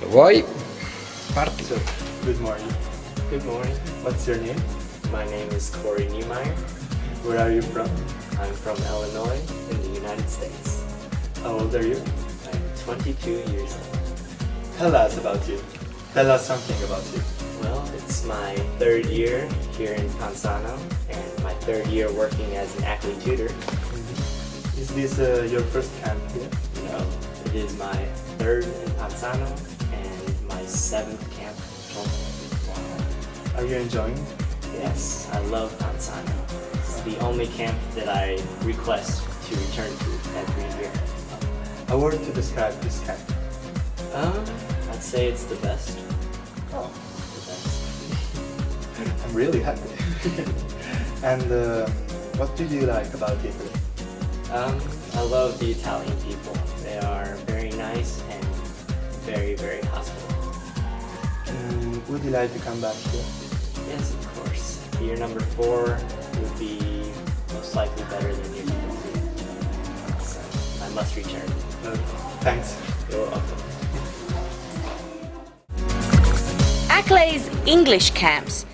Vuoi? Parti. So, good morning. Good morning. What's your name? My name is Corey Niemeyer. Where are you from? I'm from Illinois in the United States. How old are you? I'm 22 years old. Tell us about you. Tell us something about you. Well, it's my third year here in Ponzano and my third year working as an Acle tutor. Is this your first camp here? No, it is my third in Ponzano and my seventh camp total. Are you enjoying? Yes, I love Ponzano. It's the only camp that I request to return to every year. A word to describe this camp. I'd say it's the best. Oh, The best. I'm really happy. And what do you like about Italy? I love the Italian people. They are very nice and very, very hospitable. Would you like to come back here? Yes, of course. Year number 4 would be most likely better than year number 3. So I must return. Thanks. You're welcome. Acle's English camps